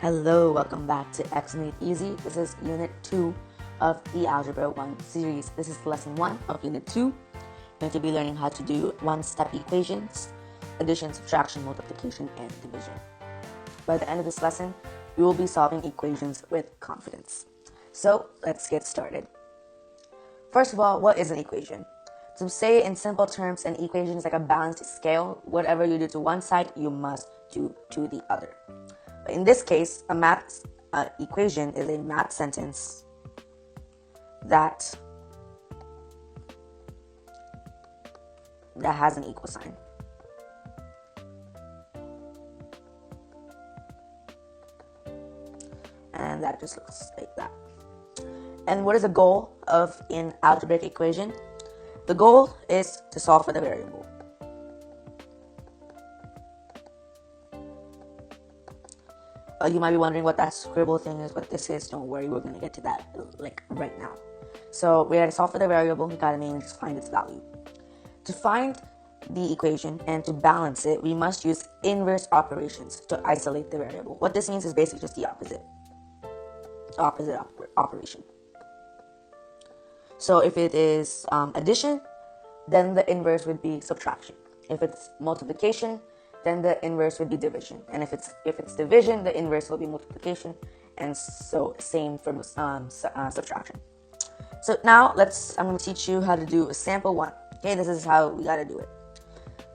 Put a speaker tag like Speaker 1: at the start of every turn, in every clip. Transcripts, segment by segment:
Speaker 1: Hello, welcome back to X Made Easy. This is Unit 2 of the Algebra 1 series. This is Lesson 1 of Unit 2. You're going to be learning how to do one-step equations, addition, subtraction, multiplication, and division. By the end of this lesson, you will be solving equations with confidence. So, let's get started. First of all, what is an equation? To say in simple terms, an equation is like a balanced scale. Whatever you do to one side, you must do to the other. But in this case, a math equation is a math sentence that has an equal sign. And that just looks like that. And what is the goal of an algebraic equation? The goal is to solve for the variable. You might be wondering what that scribble thing is, what this is. Don't worry, we're going to get to that like right now. So we got to solve for the variable. We got to mainly just find its value. To find the equation and to balance it, we must use inverse operations to isolate the variable. What this means is basically just the opposite operation. So if it is addition, then the inverse would be subtraction. If it's multiplication, then the inverse would be division. And if it's division, the inverse will be multiplication. And so same for subtraction. So now I'm going to teach you how to do a sample one. Okay, this is how we got to do it.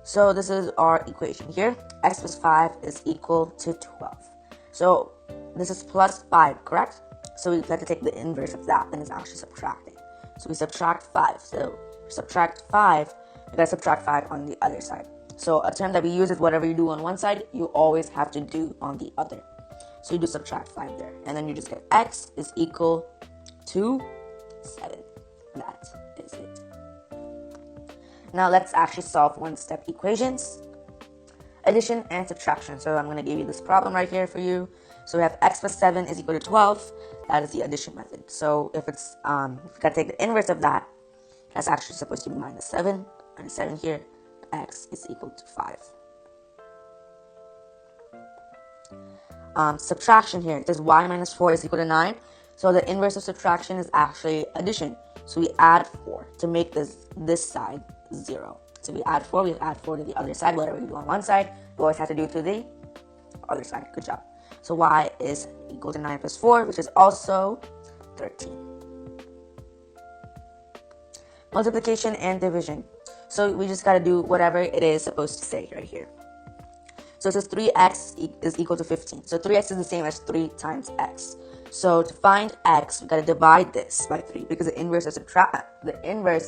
Speaker 1: So this is our equation here. X plus 5 is equal to 12. So this is plus 5, correct? So we have to take the inverse of that, and it's actually subtracting. So we subtract 5. So subtract 5, we got to subtract 5 on the other side. So a term that we use is whatever you do on one side, you always have to do on the other. So you do subtract 5 there. And then you just get x is equal to 7. That is it. Now let's actually solve one-step equations. Addition and subtraction. So I'm going to give you this problem right here for you. So we have x plus 7 is equal to 12. That is the addition method. So if it's, if you got to take the inverse of that, that's actually supposed to be minus 7. Minus 7 here. X is equal to 5. Subtraction here, it says y minus 4 is equal to 9. So the inverse of subtraction is actually addition. So we add 4 to make this side 0. So we add 4 to the other side. Whatever you do on one side, you always have to do to the other side. Good job. So y is equal to 9 plus 4, which is also 13. Multiplication and division. So we just got to do whatever it is supposed to say right here. So it says 3x is equal to 15. So 3x is the same as 3 times x. So to find x, we got to divide this by 3 because the inverse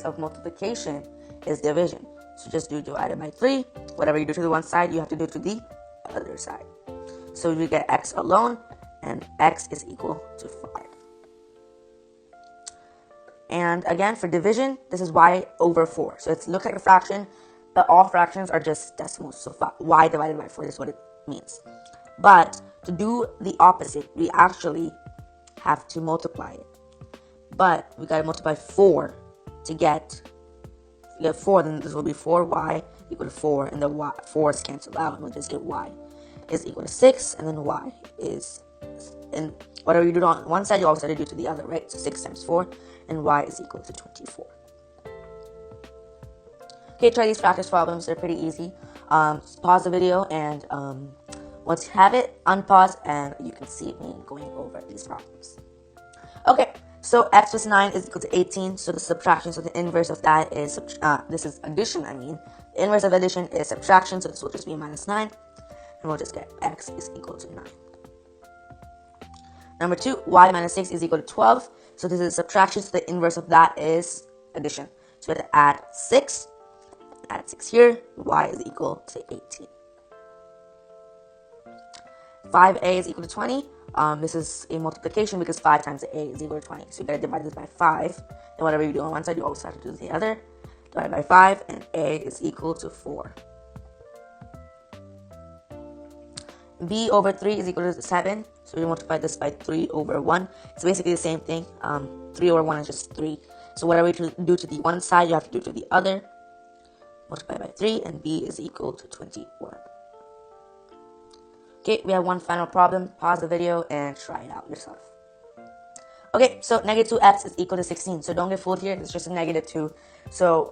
Speaker 1: of multiplication is division. So just do divided by 3. Whatever you do to the one side, you have to do to the other side. So we get x alone, and x is equal to 5. And again, for division, this is y over 4. So it looks like a fraction, but all fractions are just decimals. So y divided by 4 is what it means. But to do the opposite, we actually have to multiply it. But we got to multiply 4 to get, if we get 4, then this will be 4y equal to 4, and the 4's cancel out, and we'll just get y is equal to 6, and then y is, and whatever you do on one side, you always have to do to the other, right? So 6 times 4, and y is equal to 24. Okay, try these practice problems. They're pretty easy. Pause the video, and once you have it, unpause, and you can see me going over these problems. Okay, so x plus 9 is equal to 18. So the subtraction, so the inverse of that is, this is addition, The inverse of addition is subtraction, so this will just be minus 9. And we'll just get x is equal to 9. Number 2, y minus 6 is equal to 12. So this is subtraction, so the inverse of that is addition. So we have to add 6. Add 6 here. Y is equal to 18. 5a is equal to 20. This is a multiplication because 5 times a is equal to 20. So you got to divide this by 5. And whatever you do on one side, you always have to do the other. Divide by 5, and a is equal to 4. b over 3 is equal to 7. So we multiply this by 3 over 1. It's basically the same thing. 3 over 1 is just 3. So whatever you do to the one side, you have to do to the other. Multiply by 3, and b is equal to 21. Okay, we have one final problem. Pause the video and try it out yourself. Okay, so negative 2x is equal to 16. So don't get fooled here. It's just a negative 2. So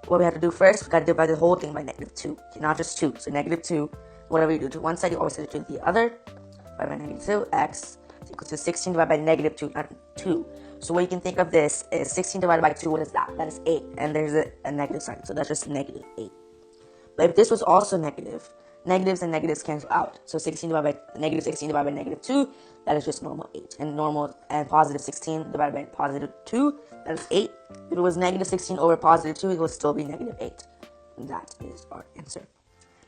Speaker 1: what we have to do first, we got to divide the whole thing by negative 2. Okay, not just 2. So negative 2, whatever you do to one side, you always have to do to the other. Divided by negative 2, x is equal to 16 divided by negative 2, not 2. So what you can think of this is 16 divided by 2, what is that? That is 8. And there's a negative sign, so that's just negative 8. But if this was also negative, negatives and negatives cancel out. So 16 divided by negative 16 divided by negative 2, that is just normal 8. And normal and positive 16 divided by positive 2, that is 8. If it was negative 16 over positive 2, it would still be negative 8. And that is our answer.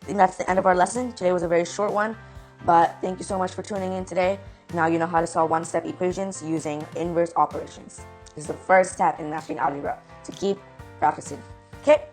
Speaker 1: I think that's the end of our lesson. Today was a very short one, but thank you so much for tuning in today. Now you know how to solve one-step equations using inverse operations. This is the first step in mastering algebra. So keep practicing. Okay?